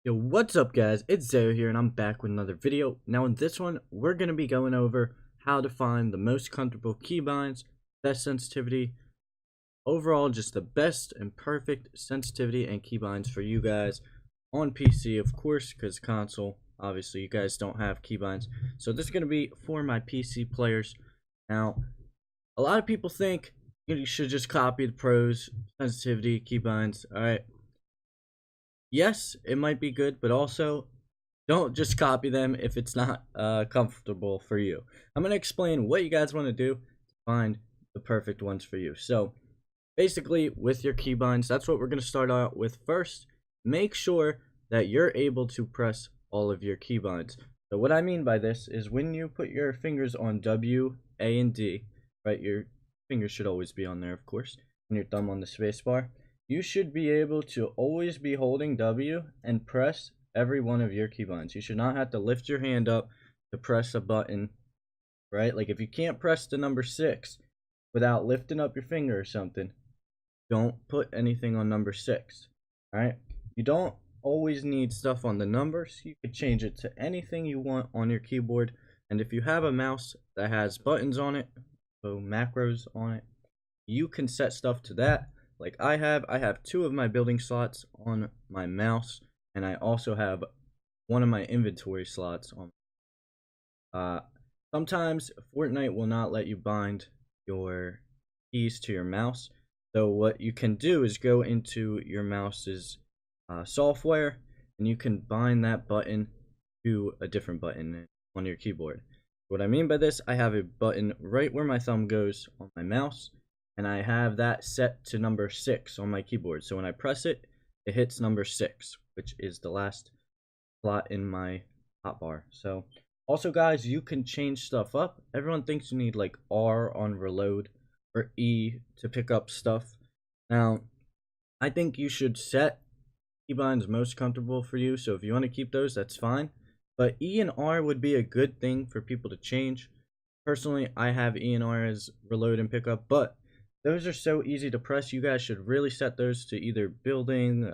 Yo, what's up guys? It's Zeyoh here and I'm back with another video. Now in this one, we're going to be going over how to find the most comfortable keybinds, best sensitivity, overall just the best and perfect sensitivity and keybinds for you guys on PC, of course, because console, obviously you guys don't have keybinds. So this is going to be for my PC players. Now, a lot of people think you should just copy the pros, sensitivity, keybinds, alright. Yes, it might be good, but also don't just copy them if it's not comfortable for you. I'm going to explain what you guys want to do to find the perfect ones for you. So basically with your keybinds, that's what we're going to start out with first. Make sure that you're able to press all of your keybinds. So what I mean by this is when you put your fingers on W, A, and D, right, your fingers should always be on there, of course, and your thumb on the space bar. You should be able to always be holding W and press every one of your keybinds. You should not have to lift your hand up to press a button, right? Like if you can't press the number 6 without lifting up your finger or something, don't put anything on number 6, all right? You don't always need stuff on the numbers. You could change it to anything you want on your keyboard. And if you have a mouse that has buttons on it, so macros on it, you can set stuff to that. Like I have 2 of my building slots on my mouse, and I also have one of my inventory slots on. Sometimes Fortnite will not let you bind your keys to your mouse. So what you can do is go into your mouse's software, and you can bind that button to a different button on your keyboard. What I mean by this, I have a button right where my thumb goes on my mouse, and I have that set to number 6 on my keyboard. So when I press it, it hits number 6, which is the last slot in my hotbar. So also guys, you can change stuff up. Everyone thinks you need like R on reload or E to pick up stuff. Now, I think you should set keybinds most comfortable for you. So if you want to keep those, that's fine. But E and R would be a good thing for people to change. Personally, I have E and R as reload and pickup, but those are so easy to press. You guys should really set those to either building,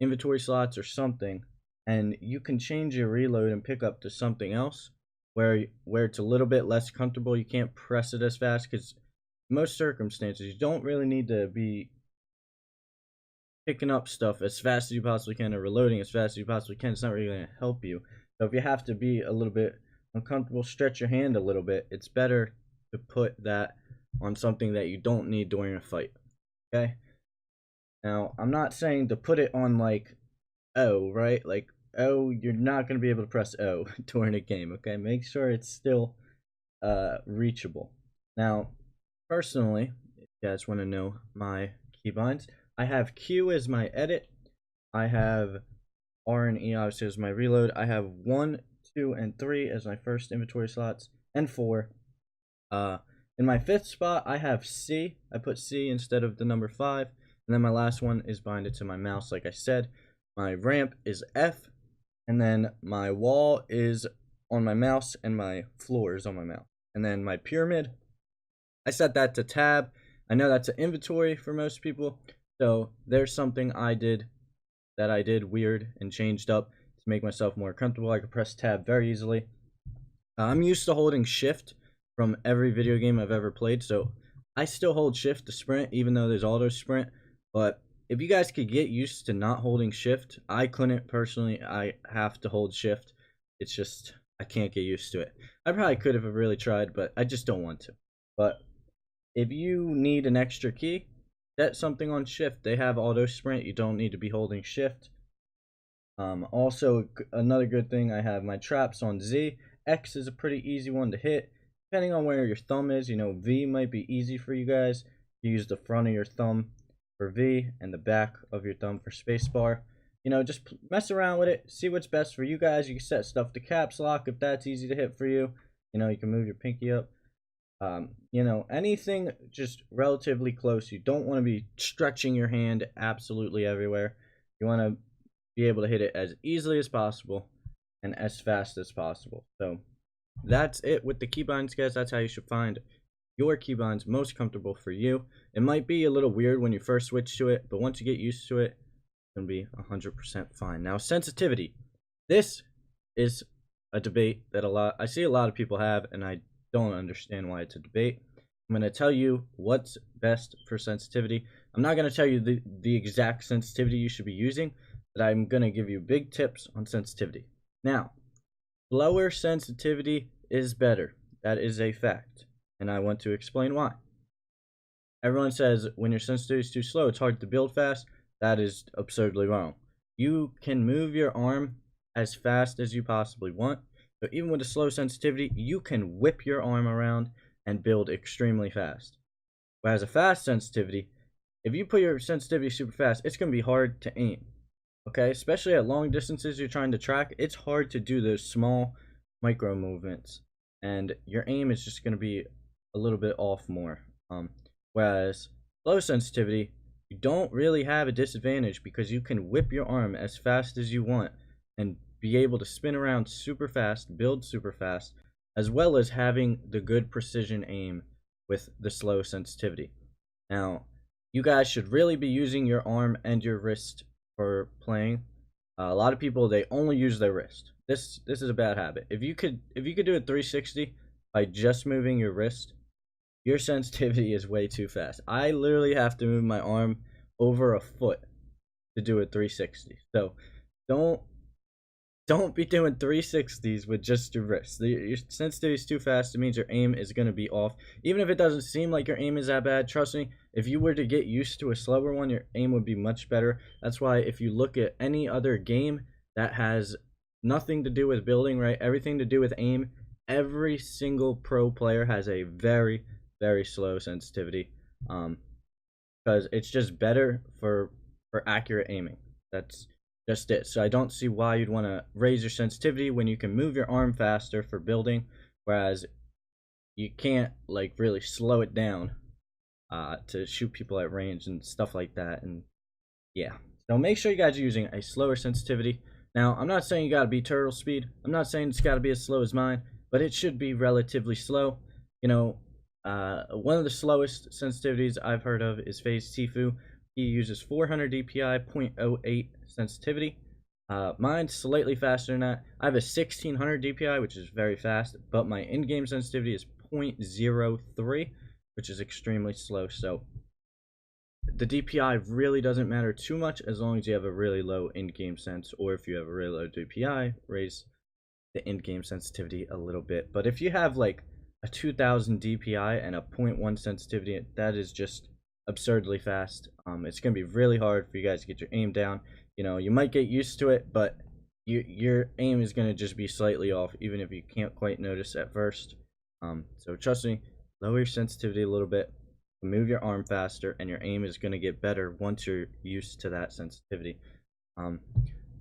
inventory slots, or something. And you can change your reload and pickup to something else where it's a little bit less comfortable. You can't press it as fast because most circumstances you don't really need to be picking up stuff as fast as you possibly can or reloading as fast as you possibly can. It's not really going to help you. So if you have to be a little bit uncomfortable, stretch your hand a little bit. It's better to put that on something that you don't need during a fight. Okay, now I'm not saying to put it on like O, right? Like O, you're not going to be able to press O during a game. Okay, make sure it's still reachable. Now personally, if you guys want to know my keybinds, I have Q as my edit, I have R and E obviously as my reload, I have 1, 2, and 3 as my first inventory slots, and 4. In my 5th spot, I have C. I put C instead of the number 5. And then my last one is binded to my mouse, like I said. My ramp is F. And then my wall is on my mouse, and my floor is on my mouse. And then my pyramid, I set that to tab. I know that's an inventory for most people. So there's something I did weird and changed up to make myself more comfortable. I could press tab very easily. I'm used to holding shift from every video game I've ever played, so I still hold shift to sprint even though there's auto sprint. But if you guys could get used to not holding shift, I couldn't personally. I have to hold shift. It's just I can't get used to it. I probably could if I really tried, but I just don't want to. But if you need an extra key, set something on shift. They have auto sprint. You don't need to be holding shift. Also another good thing, I have my traps on Z. X is a pretty easy one to hit. Depending on where your thumb is, you know, V might be easy for you guys. You use the front of your thumb for V and the back of your thumb for spacebar. You know, just mess around with it. See what's best for you guys. You can set stuff to caps lock if that's easy to hit for you. You know, you can move your pinky up. You know, anything just relatively close. You don't want to be stretching your hand absolutely everywhere. You want to be able to hit it as easily as possible and as fast as possible. So that's it with the keybinds, guys. That's how you should find your keybinds most comfortable for you. It might be a little weird when you first switch to it, but once you get used to it, going to be 100% fine. Now, sensitivity. This is a debate that I see a lot of people have, and I don't understand why it's a debate. I'm going to tell you what's best for sensitivity. I'm not going to tell you the exact sensitivity you should be using, but I'm going to give you big tips on sensitivity. Now, lower sensitivity is better. That is a fact, and I want to explain why. Everyone says when your sensitivity is too slow, it's hard to build fast. That is absurdly wrong. You can move your arm as fast as you possibly want. So even with a slow sensitivity, you can whip your arm around and build extremely fast. Whereas a fast sensitivity, if you put your sensitivity super fast, it's going to be hard to aim. Okay, especially at long distances you're trying to track, it's hard to do those small micro movements, and your aim is just going to be a little bit off more. Whereas low sensitivity, you don't really have a disadvantage because you can whip your arm as fast as you want and be able to spin around super fast, build super fast, as well as having the good precision aim with the slow sensitivity. Now, you guys should really be using your arm and your wrist for playing. A lot of people, they only use their wrist. This is a bad habit. If you could do a 360 by just moving your wrist, your sensitivity is way too fast. I literally have to move my arm over a foot to do a 360. So don't be doing 360s with just your wrist. Your sensitivity is too fast. It means your aim is going to be off. Even if it doesn't seem like your aim is that bad, trust me, if you were to get used to a slower one, your aim would be much better. That's why if you look at any other game that has nothing to do with building, right, everything to do with aim, every single pro player has a very, very slow sensitivity, because it's just better for accurate aiming. That's just it. So I don't see why you'd want to raise your sensitivity when you can move your arm faster for building, whereas you can't like really slow it down to shoot people at range and stuff like that. And yeah, so make sure you guys are using a slower sensitivity. Now, I'm not saying you gotta be turtle speed. I'm not saying it's gotta be as slow as mine, but it should be relatively slow. You know, one of the slowest sensitivities I've heard of is Phase Tifu. He uses 400 DPI, 0.08 sensitivity. Mine's slightly faster than that. I have a 1600 DPI, which is very fast, but my in-game sensitivity is 0.03, which is extremely slow. So the DPI really doesn't matter too much as long as you have a really low in-game sense, or if you have a really low DPI, raise the in-game sensitivity a little bit. But if you have like a 2000 DPI and a 0.1 sensitivity, that is just absurdly fast. It's going to be really hard for you guys to get your aim down. You know, you might get used to it, but your aim is going to just be slightly off, even if you can't quite notice at first. So trust me, lower your sensitivity a little bit, move your arm faster, and your aim is going to get better once you're used to that sensitivity.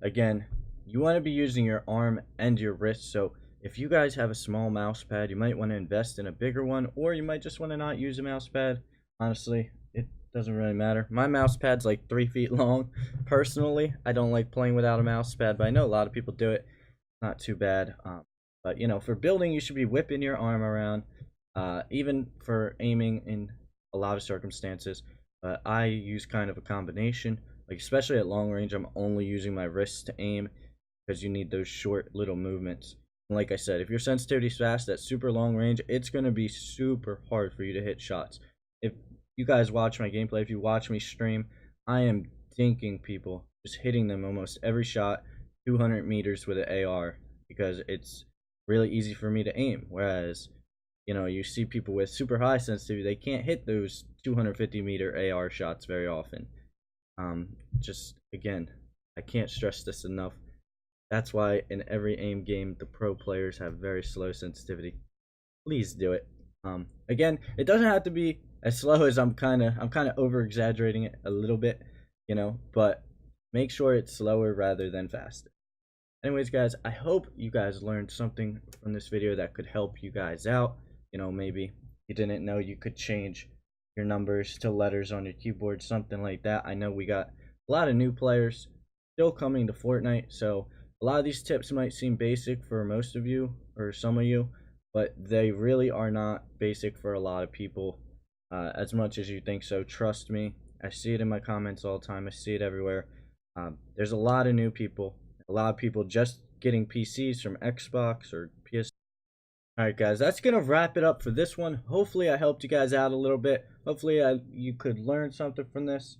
Again, you want to be using your arm and your wrist. So if you guys have a small mouse pad, you might want to invest in a bigger one, or you might just want to not use a mouse pad. Honestly, it doesn't really matter. My mouse pad's like 3 feet long. Personally, I don't like playing without a mouse pad, but I know a lot of people do it. Not too bad. But you know, for building, you should be whipping your arm around. Even for aiming in a lot of circumstances, I use kind of a combination. Like especially at long range, I'm only using my wrists to aim because you need those short little movements. And like I said, if your sensitivity is fast at super long range, it's going to be super hard for you to hit shots. If you guys watch my gameplay, if you watch me stream, I am dinking people, just hitting them almost every shot 200 meters with an AR because it's really easy for me to aim. Whereas, you know, you see people with super high sensitivity, they can't hit those 250-meter AR shots very often. Just again, I can't stress this enough. That's why in every aim game, the pro players have very slow sensitivity. Please do it. Again, it doesn't have to be as slow as I'm kind of over exaggerating it a little bit, you know, but make sure it's slower rather than faster. Anyways, guys, I hope you guys learned something from this video that could help you guys out. You know, maybe you didn't know you could change your numbers to letters on your keyboard, something like that. I know we got a lot of new players still coming to Fortnite, so a lot of these tips might seem basic for most of you or some of you, but they really are not basic for a lot of people as much as you think so. Trust me, I see it in my comments all the time. I see it everywhere. There's a lot of new people, a lot of people just getting PCs from Xbox or PS. Alright guys, that's going to wrap it up for this one. Hopefully I helped you guys out a little bit. Hopefully you could learn something from this.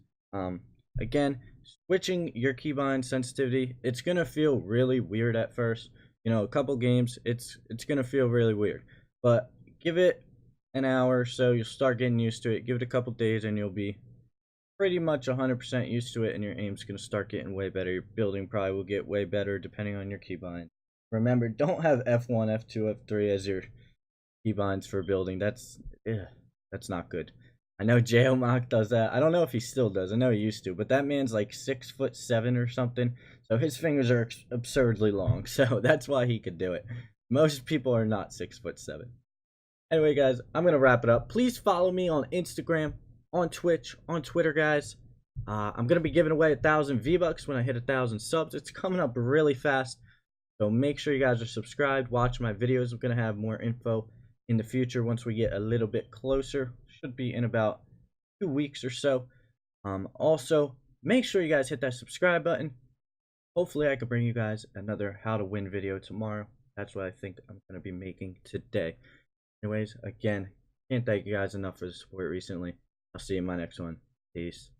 Again, switching your keybind sensitivity, it's going to feel really weird at first. You know, a couple games, it's going to feel really weird. But give it an hour or so, you'll start getting used to it. Give it a couple days and you'll be pretty much 100% used to it, and your aim's going to start getting way better. Your building probably will get way better depending on your keybind. Remember, don't have F1, F2, F3 as your keybinds for building. That's not good. I know Zeyoh does that. I don't know if he still does. I know he used to, but that man's like 6'7" or something. So his fingers are absurdly long. So that's why he could do it. Most people are not 6'7". Anyway, guys, I'm gonna wrap it up. Please follow me on Instagram, on Twitch, on Twitter, guys. I'm gonna be giving away 1,000 V-Bucks when I hit 1,000 subs. It's coming up really fast. So make sure you guys are subscribed, watch my videos. I'm going to have more info in the future once we get a little bit closer. Should be in about 2 weeks or so. Also, make sure you guys hit that subscribe button. Hopefully I can bring you guys another how to win video tomorrow. That's what I think I'm going to be making today. Anyways, again, can't thank you guys enough for the support recently. I'll see you in my next one. Peace.